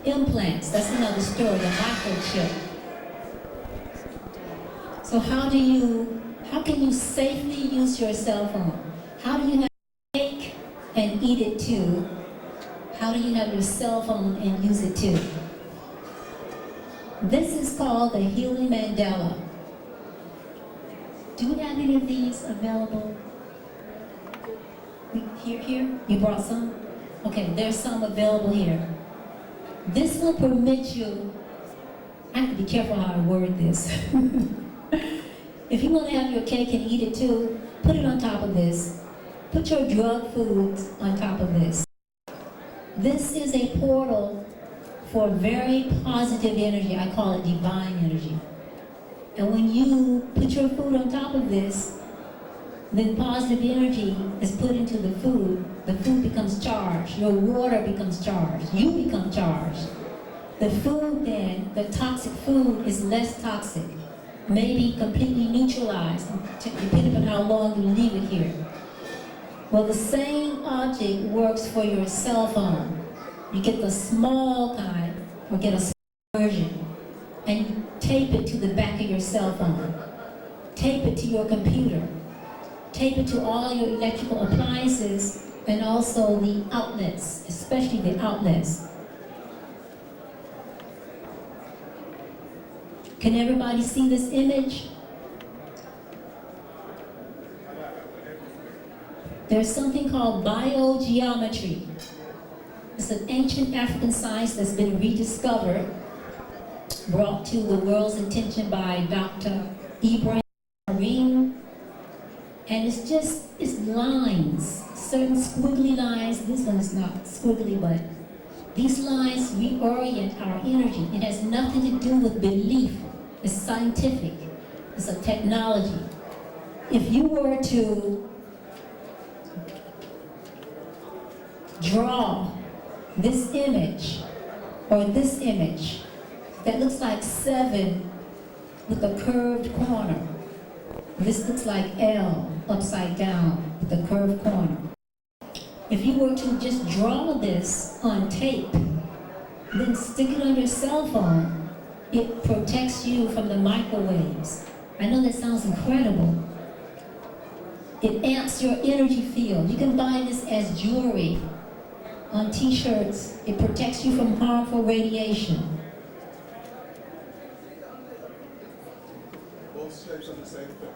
Implants, that's another story, a microchip. So how can you safely use your cell phone? How do you have cake and eat it too? How do you have your cell phone and use it too? This is called the Healing Mandela. Do we have any of these available? Here? You brought some? Okay, there's some available here. This will permit you, I have to be careful how I word this. If you want to have your cake and eat it too, put it on top of this. Put your drug foods on top of this. This is a portal for very positive energy. I call it divine energy. And when you put your food on top of this, then positive energy is put into the food becomes charged, your water becomes charged, you become charged. The food then, the toxic food is less toxic, maybe completely neutralized, depending on how long you leave it here. Well, the same object works for your cell phone. You get the small kind, or get a small version, and you tape it to the back of your cell phone. Tape it to your computer. Tape it to all your electrical appliances and also the outlets, especially the outlets. Can everybody see this image? There's something called biogeometry. It's an ancient African science that's been rediscovered, brought to the world's attention by Dr. Ibrahim. And it's lines, certain squiggly lines. This one is not squiggly, but these lines reorient our energy. It has nothing to do with belief. It's scientific. It's a technology. If you were to draw this image, or this image, that looks like 7 with a curved corner. This looks like L upside down with a curved corner. If you were to just draw this on tape, then stick it on your cell phone, it protects you from the microwaves. I know that sounds incredible. It amps your energy field. You can buy this as jewelry on t-shirts. It protects you from harmful radiation. Both shapes are the same thing.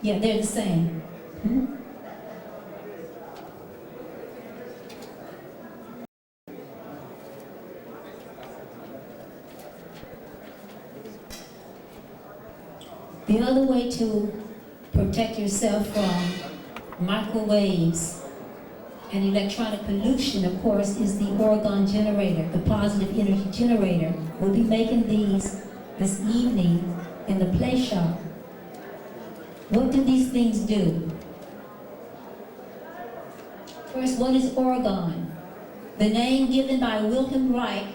Yeah, they're the same. Mm-hmm. The other way to protect yourself from microwaves and electronic pollution, of course, is the orgone generator, the positive energy generator. We'll be making these this evening in the play shop. What do these things do? First, what is orgone? The name given by Wilhelm Reich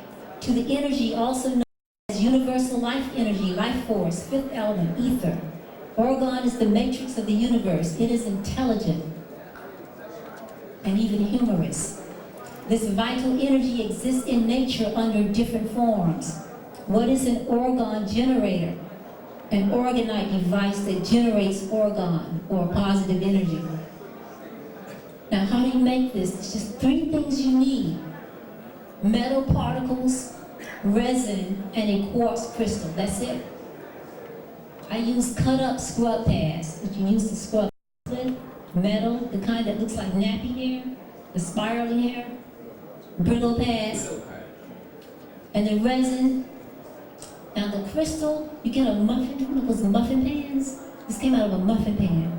to the energy also known as universal life energy, life force, fifth element, ether. Orgone is the matrix of the universe. It is intelligent and even humorous. This vital energy exists in nature under different forms. What is an orgone generator? An orgonite device that generates orgone, or positive energy. Now, how do you make this? It's just 3 things you need: metal particles, resin, and a quartz crystal. That's it. I use cut-up scrub pads that you use to scrub with metal, the kind that looks like nappy hair, the spiraling hair, brittle pads, and the resin. Now the crystal, you get a muffin, one of those muffin pans? This came out of a muffin pan.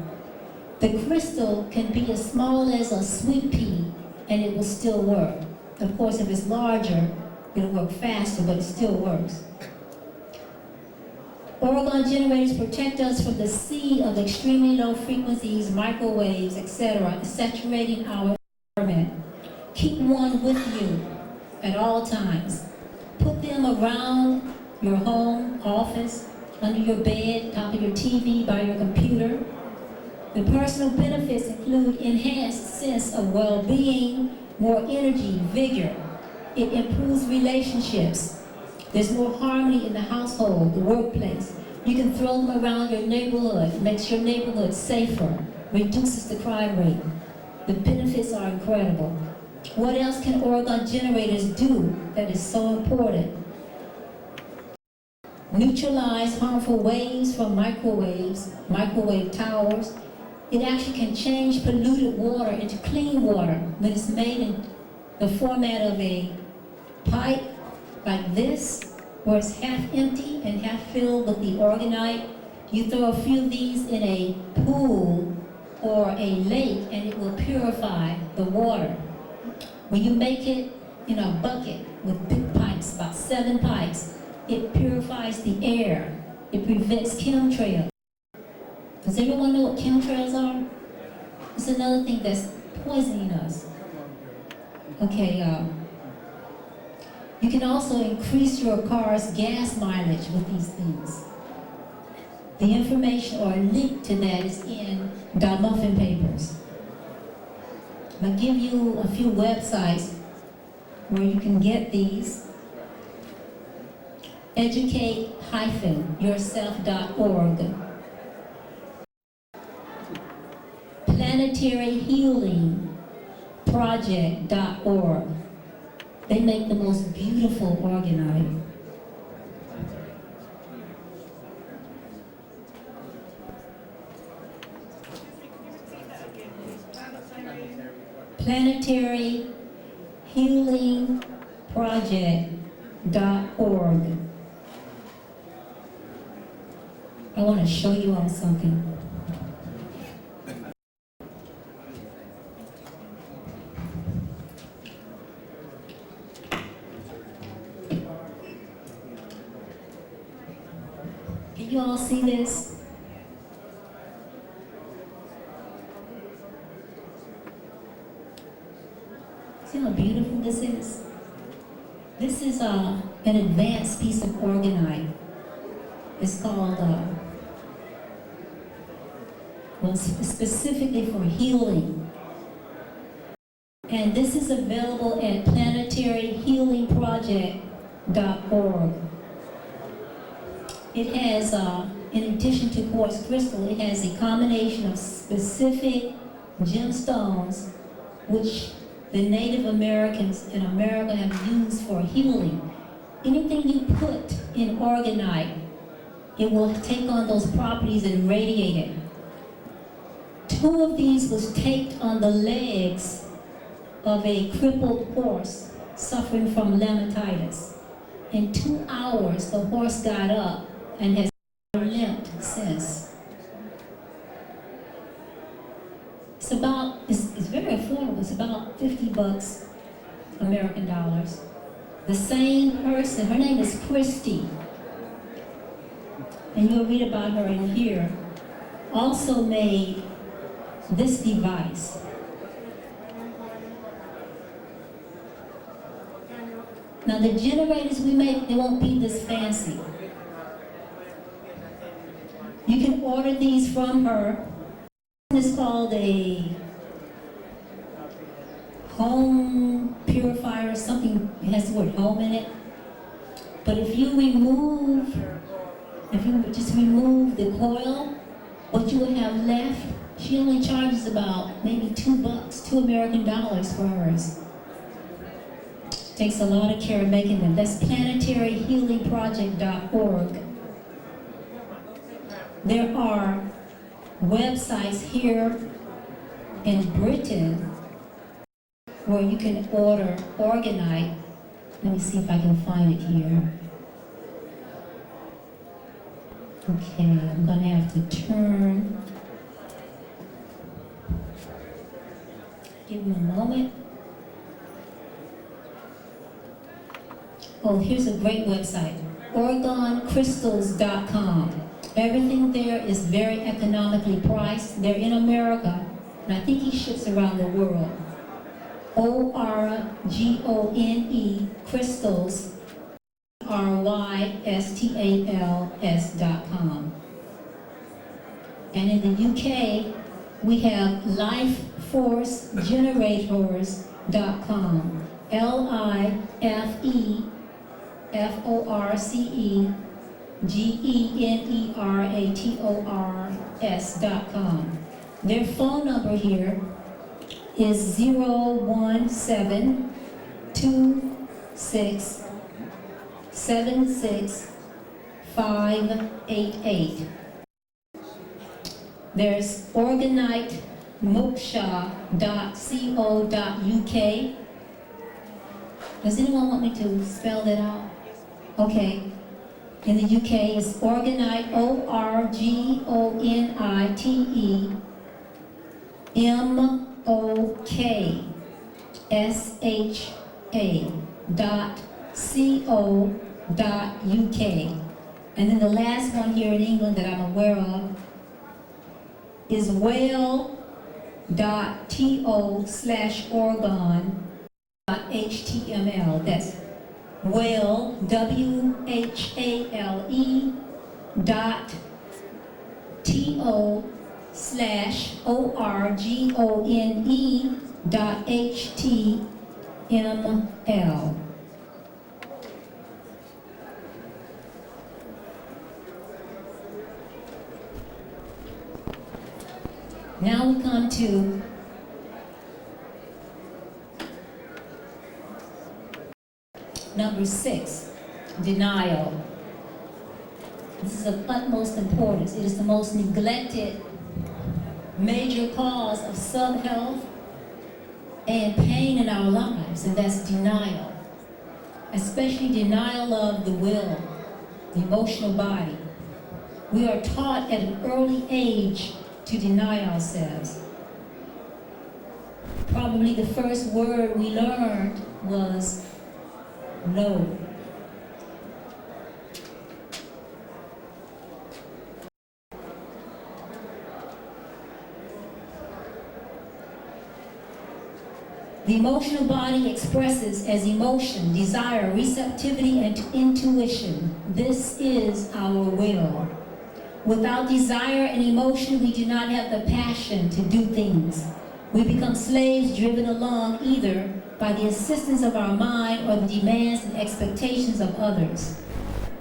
The crystal can be as small as a sweet pea, and it will still work. Of course, if it's larger, it'll work faster, but it still works. Orgone generators protect us from the sea of extremely low frequencies, microwaves, etc., saturating our environment. Keep one with you at all times. Put them around your home, office, under your bed, top of your TV, by your computer. The personal benefits include enhanced sense of well-being, more energy, vigor, It improves relationships. There's more harmony in the household, the workplace. You can throw them around your neighborhood, makes your neighborhood safer, reduces the crime rate. The benefits are incredible. What else can Oregon generators do that is so important? Neutralize harmful waves from microwaves, microwave towers. It actually can change polluted water into clean water when it's made in the format of a pipe like this, where it's half empty and half filled with the organite. You throw a few of these in a pool or a lake and it will purify the water. When you make it in a bucket with big pipes, about 7 pipes, it purifies the air. It prevents chemtrails. Does everyone know what chemtrails are? It's another thing that's poisoning us. Okay, you can also increase your car's gas mileage with these things. The information or a link to that is in Muffin Papers. I'll give you a few websites where you can get these. Educate-yourself.org. Planetaryhealingproject.org. They make the most beautiful organite. Planetaryhealingproject.org. I want to show you all something. Can you all see this? See how beautiful this is? This is an advanced piece of organite. It's called, specifically for healing. And this is available at planetaryhealingproject.org. It has, in addition to quartz crystal, it has a combination of specific gemstones which the Native Americans in America have used for healing. Anything you put in organite, it will take on those properties and radiate it. 2 of these was taped on the legs of a crippled horse suffering from lamatitis. In 2 hours, the horse got up and has limped since. It's very affordable. It's about $50 American dollars. The same person, her name is Christy, and you'll read about her in here, also made this device. Now the generators we make, they won't be this fancy. You can order these from her. It's called a home purifier, something, it has the word home in it. But if you just remove the coil, what you will have left, she only charges about maybe $2, $2 American dollars for hers. Takes a lot of care of making them. That's planetaryhealingproject.org. There are websites here in Britain where you can order organite. Let me see if I can find it here. Okay, I'm gonna have to turn. Give me a moment. Oh, here's a great website, OregonCrystals.com. Everything there is very economically priced. They're in America, and I think he ships around the world. ORGONE crystals, RYSTALS.com. And in the UK, we have lifeforcegenerators.com. LIFEFORCEGENERATORS.com. Their phone number here is 0172676 There's organitemoksha.co.uk. Does anyone want me to spell that out? Okay. In the UK, it's Organite, ORGONITEMOKSHA.co.uk. And then the last one here in England that I'm aware of is whale.to/orgon.html. That's whale, WHALE .to/orgone.html. Now we come to number 6, denial. This is of utmost importance. It is the most neglected major cause of sub-health and pain in our lives, and that's denial. Especially denial of the will, the emotional body. We are taught at an early age to deny ourselves. Probably the first word we learned was no. The emotional body expresses as emotion, desire, receptivity, and intuition. This is our will. Without desire and emotion, we do not have the passion to do things. We become slaves driven along either by the assistance of our mind or the demands and expectations of others.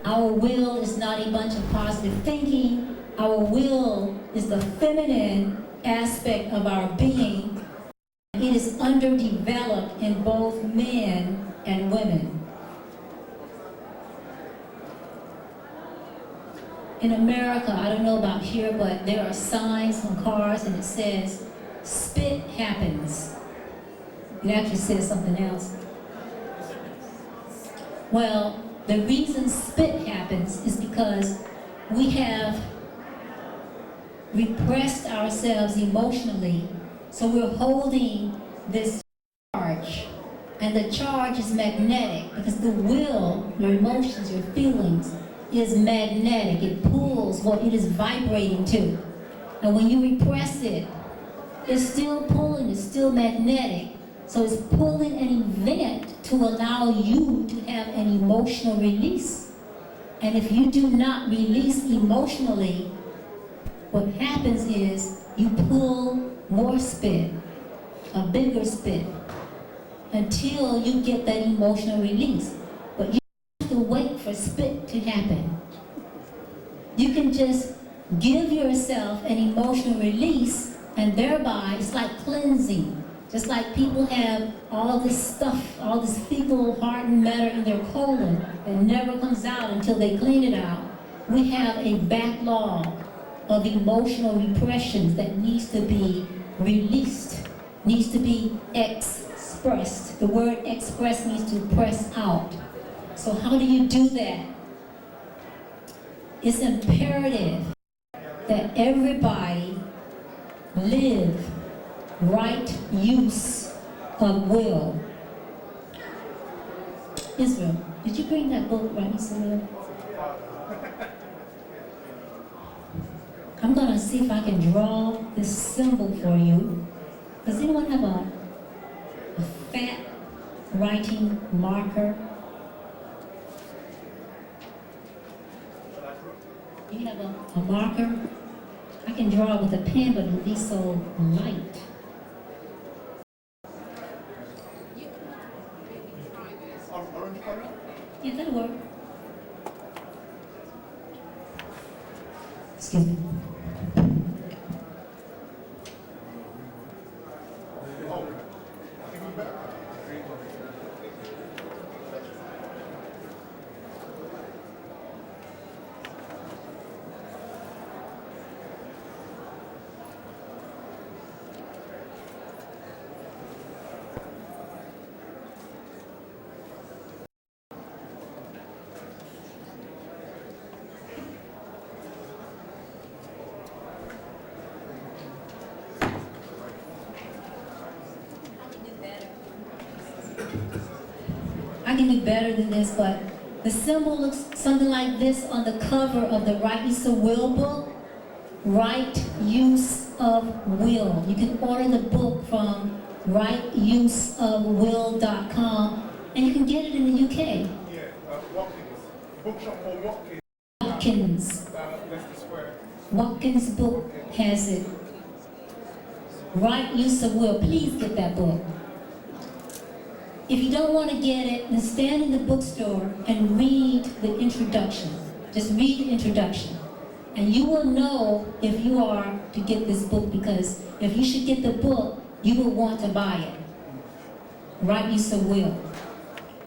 Our will is not a bunch of positive thinking. Our will is the feminine aspect of our being. It is underdeveloped in both men and women. In America, I don't know about here, but there are signs on cars and it says, spit happens. It actually says something else. Well, the reason spit happens is because we have repressed ourselves emotionally, so we're holding this charge. And the charge is magnetic because the will, your emotions, your feelings, is magnetic. It pulls what it is vibrating to. And when you repress it, it's still pulling, it's still magnetic. So it's pulling an event to allow you to have an emotional release. And if you do not release emotionally, what happens is you pull more spit, a bigger spit, until you get that emotional release. But you have to wait for spit to happen. You can just give yourself an emotional release, and thereby it's like cleansing. Just like people have all this stuff, all this fecal hardened matter in their colon that never comes out until they clean it out. We have a backlog of emotional repressions that needs to be released, needs to be expressed. The word express means to press out. So how do you do that? It's imperative that everybody live right use of will. Israel, did you bring that book, right, Israel? I'm going to see if I can draw this symbol for you. Does anyone have a fat writing marker? You have a marker? I can draw with a pen, but it'll be so light. Yeah, that'll work. Excuse me. I can do better than this, but the symbol looks something like this on the cover of the Right Use of Will book. Right Use of Will. You can order the book from rightuseofwill.com, and you can get it in the UK. Yeah, Watkins. Bookshop for Watkins. Watkins. Leicester Square. Watkins book has it. Right Use of Will. Please get that book. If you don't want to get it, then stand in the bookstore and read the introduction. Just read the introduction. And you will know if you are to get this book, because if you should get the book, you will want to buy it. Right Use of Will.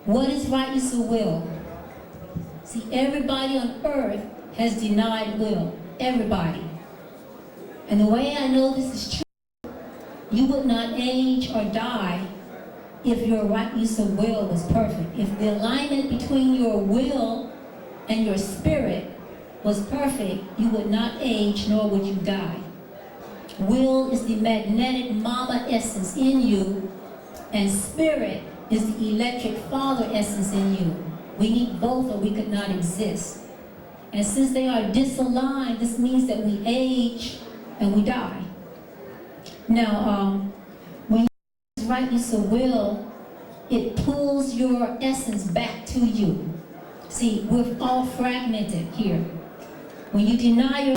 What is right use of will? See, everybody on earth has denied will. Everybody. And the way I know this is true, you would not age or die if your right use of will was perfect. If the alignment between your will and your spirit was perfect, you would not age, nor would you die. Will is the magnetic mama essence in you, and spirit is the electric father essence in you. We need both or we could not exist. And since they are disaligned, this means that we age and we die. Now, when you use right use of will, it pulls your essence back to you. See, we're all fragmented here. When you deny your